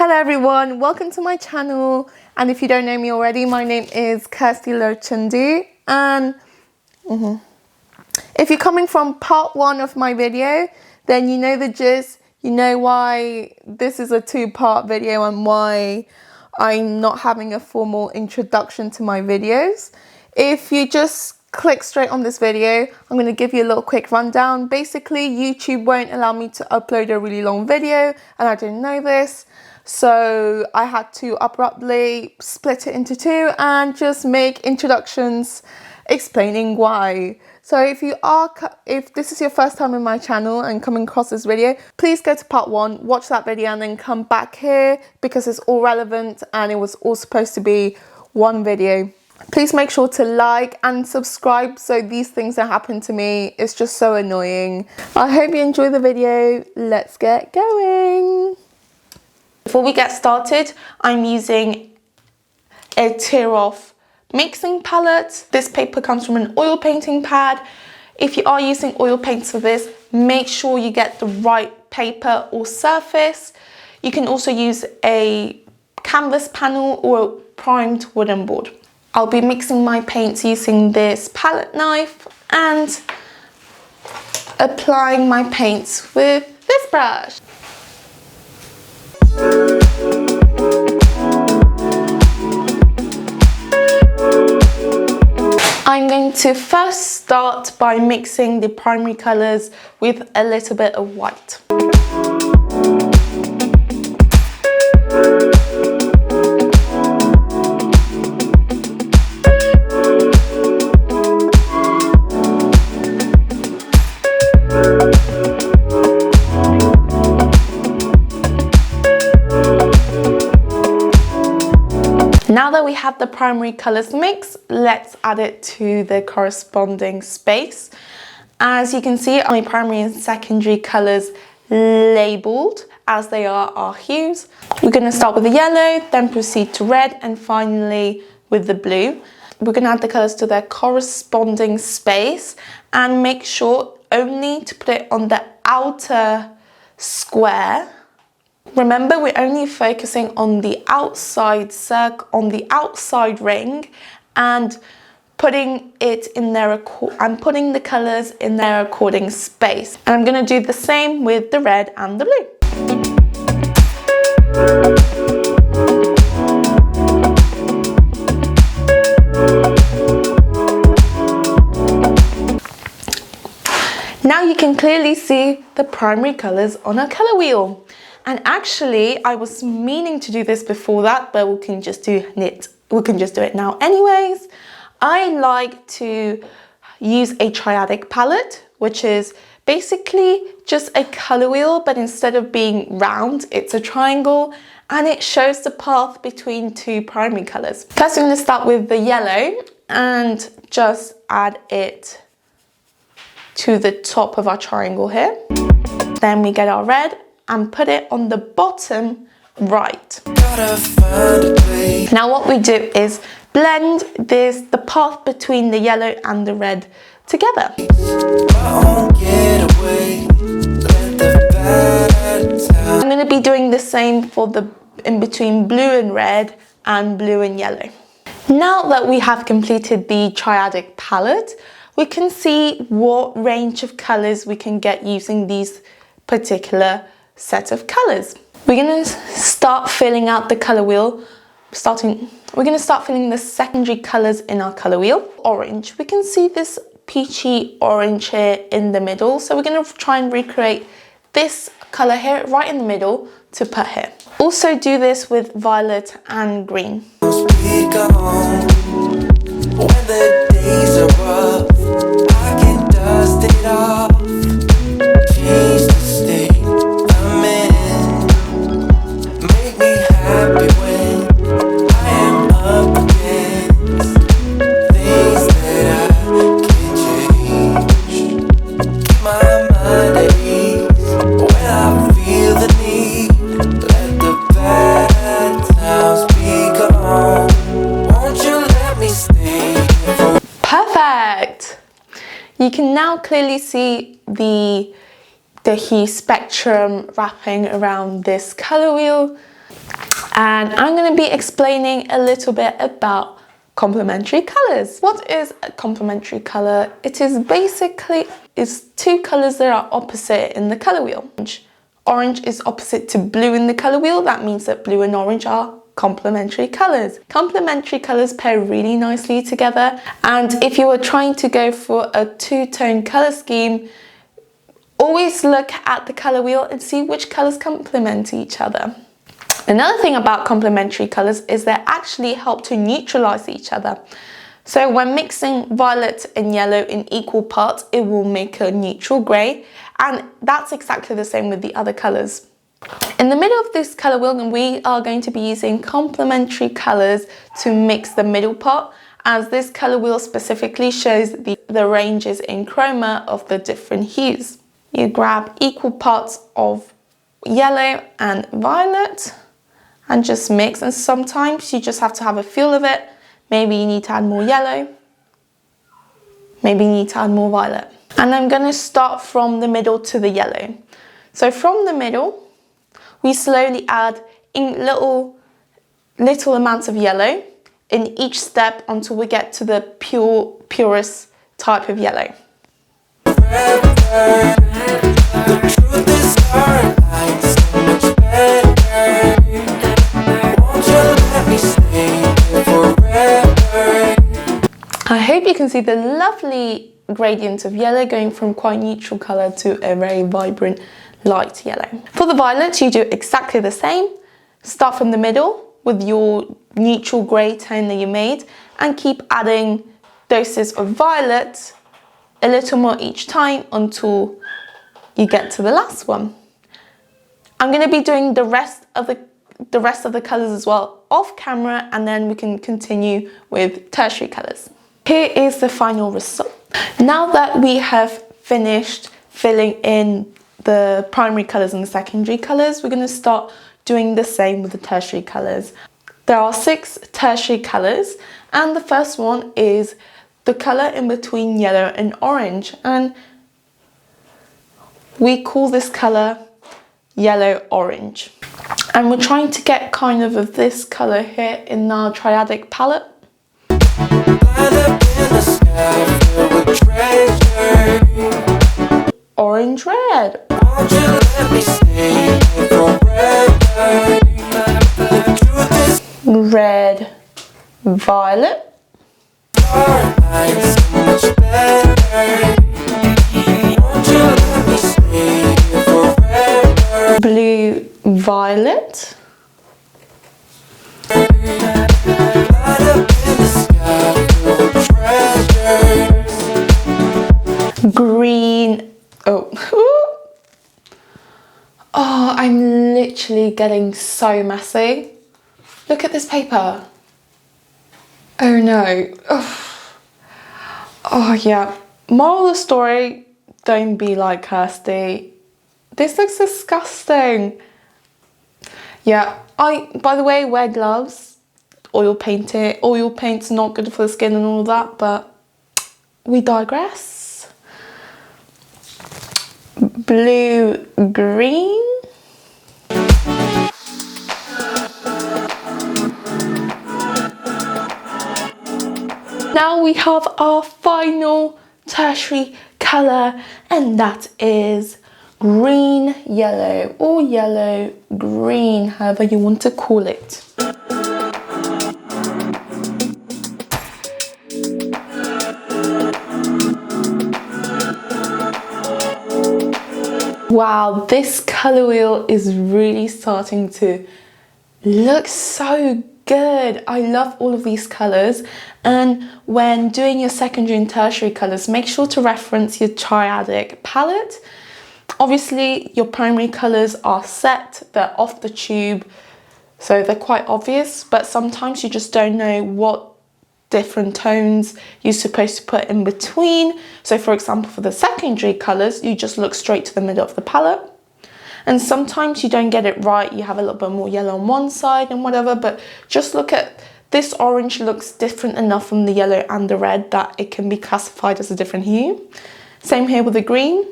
Hello everyone, welcome to my channel, and if you don't know me already, my name is Kirsty Lertxundi, and if you're coming from part one of my video, then you know the gist, you know why this is a two-part video and why I'm not having a formal introduction to my videos. If you just click straight on this video, I'm going to give you a little quick rundown. Basically, YouTube won't allow me to upload a really long video, and I didn't know this. So I had to abruptly split it into two and just make introductions explaining why. So if this is your first time in my channel and coming across this video, please go to part one, watch that video and then come back here because it's all relevant and it was all supposed to be one video. Please make sure to like and subscribe so these things don't happen to me. It's just so annoying. I hope you enjoy the video. Let's get going. Before we get started, I'm using a tear-off mixing palette. This paper comes from an oil painting pad. If you are using oil paints for this, make sure you get the right paper or surface. You can also use a canvas panel or a primed wooden board. I'll be mixing my paints using this palette knife and applying my paints with this brush. I'm going to first start by mixing the primary colours with a little bit of white. Now that we have the primary colours mixed, let's add it to the corresponding space. As you can see, my primary and secondary colours labelled as they are our hues. We're going to start with the yellow, then proceed to red, and finally with the blue. We're going to add the colours to their corresponding space and make sure only to put it on the outer square. Remember, we're only focusing on the outside circle, on the outside ring, and putting it in their putting the colours in their according space. And I'm going to do the same with the red and the blue. Now you can clearly see the primary colours on our colour wheel. And actually, I was meaning to do this before that, but we can just do it now anyways. I like to use a Triadic palette, which is basically just a colour wheel, but instead of being round, it's a triangle, and it shows the path between two primary colours. First, I'm going to start with the yellow and just add it to the top of our triangle here. Then we get our red and put it on the bottom right. Now what we do is blend the path between the yellow and the red together. I'm going to be doing the same for the in between blue and red and blue and yellow. Now that we have completed the Triadic palette, we can see what range of colours we can get using these particular set of colours. We're going to start filling out the colour wheel. We're going to start filling the secondary colours in our colour wheel. Orange. We can see this peachy orange here in the middle. So we're going to try and recreate this colour here right in the middle to put here. Also do this with violet and green. You can now clearly see the hue spectrum wrapping around this colour wheel. and I'm going to be explaining a little bit about complementary colours. What is a complementary colour? It is basically two colours that are opposite in the colour wheel. Orange is opposite to blue in the colour wheel. That means that blue and orange are complementary colours. Complementary colours pair really nicely together, and if you are trying to go for a two-tone colour scheme, always look at the colour wheel and see which colours complement each other. Another thing about complementary colours is they actually help to neutralise each other. So when mixing violet and yellow in equal parts, it will make a neutral grey, and that's exactly the same with the other colours. In the middle of this colour wheel, we are going to be using complementary colours to mix the middle part, as this colour wheel specifically shows the ranges in chroma of the different hues. You grab equal parts of yellow and violet and just mix, and sometimes you just have to have a feel of it. Maybe you need to add more yellow, maybe you need to add more violet. And I'm going to start from the middle to the yellow. So from the middle, we slowly add in little amounts of yellow in each step until we get to the purest type of yellow. I hope you can see the lovely gradient of yellow going from quite neutral colour to a very vibrant light yellow. For the violet, you do exactly the same. Start from the middle with your neutral grey tone that you made and keep adding doses of violet, a little more each time until you get to the last one. I'm going to be doing the rest of the colours as well off camera, and then we can continue with tertiary colours. Here is the final result. Now that we have finished filling in the primary colours and the secondary colours, we're going to start doing the same with the tertiary colours. There are 6 tertiary colours, and the first one is the colour in between yellow and orange, and we call this colour yellow-orange. And we're trying to get kind of this colour here in our Triadic palette. Orange red. Red violet. Blue violet. Green. Oh, I'm literally getting so messy. Look at this paper. Oh no. Oh yeah. Moral of the story, don't be like Kirsty. This looks disgusting. Yeah, by the way, wear gloves. Oil paint it. Oil paint's not good for the skin and all that, but we digress. Blue, green. Now we have our final tertiary colour, and that is green yellow, or yellow green, however you want to call it. Wow, this colour wheel is really starting to look so good. I love all of these colours, and when doing your secondary and tertiary colours, make sure to reference your Triadic palette. Obviously your primary colours are set, they're off the tube, so they're quite obvious, but sometimes you just don't know what different tones you're supposed to put in between. So for example, for the secondary colours, you just look straight to the middle of the palette. And sometimes you don't get it right, you have a little bit more yellow on one side and whatever, but just look at this orange looks different enough from the yellow and the red that it can be classified as a different hue. Same here with the green.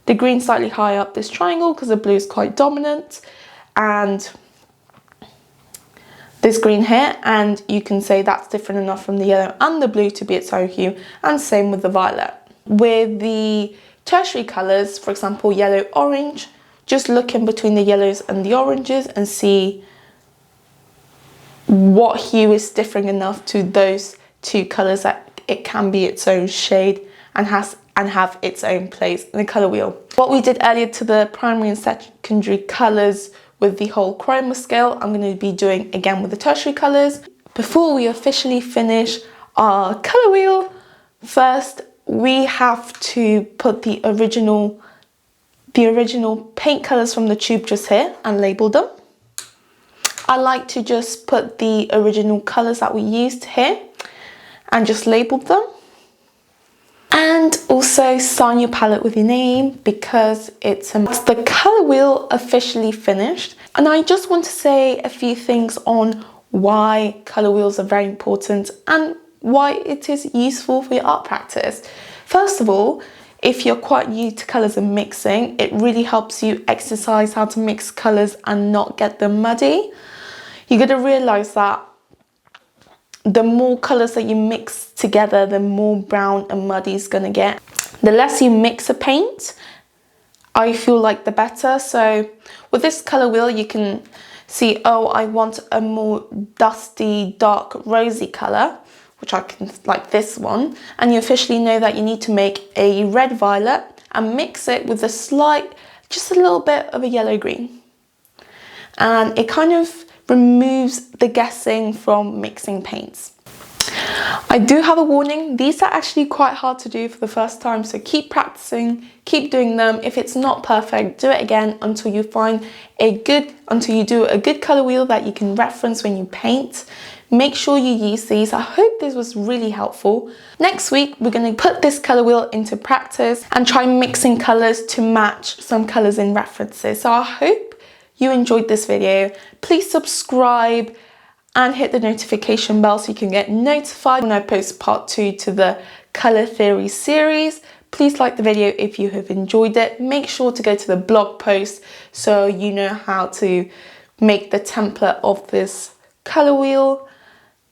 The green slightly higher up this triangle because the blue is quite dominant. And this green here, and you can say that's different enough from the yellow and the blue to be its own hue, and same with the violet. With the tertiary colours, for example, yellow, orange, just look in between the yellows and the oranges and see what hue is different enough to those two colours that it can be its own shade and have its own place in the colour wheel. What we did earlier to the primary and secondary colours with the whole chroma scale, I'm going to be doing again with the tertiary colours. Before we officially finish our colour wheel, first we have to put the original paint colours from the tube just here and label them. I like to just put the original colours that we used here and just label them. And also sign your palette with your name, because it's the colour wheel officially finished. And I just want to say a few things on why colour wheels are very important and why it is useful for your art practice. First of all, if you're quite new to colours and mixing, it really helps you exercise how to mix colours and not get them muddy. You got to realise that the more colours that you mix together, the more brown and muddy it's gonna get. The less you mix a paint, I feel like the better. So with this colour wheel, you can see, oh, I want a more dusty, dark, rosy colour, which I can, like this one. And you officially know that you need to make a red violet and mix it with just a little bit of a yellow green. And it kind of removes the guessing from mixing paints. I do have a warning, these are actually quite hard to do for the first time, so keep practicing, keep doing them. If it's not perfect, do it again until you do a good colour wheel that you can reference when you paint. Make sure you use these. I hope this was really helpful. Next week, we're going to put this colour wheel into practice and try mixing colours to match some colours in references. So I hope you enjoyed this video. Please subscribe and hit the notification bell so you can get notified when I post part 2 to the Colour Theory series. Please like the video if you have enjoyed it. Make sure to go to the blog post so you know how to make the template of this colour wheel.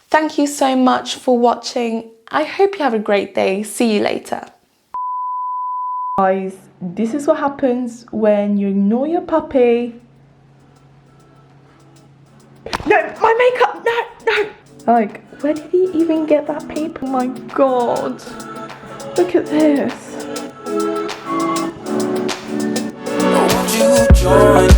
Thank you so much for watching. I hope you have a great day. See you later. Guys, this is what happens when you ignore your puppy. No, my makeup, no. Like, where did he even get that paper? Oh my God, look at this. Won't you join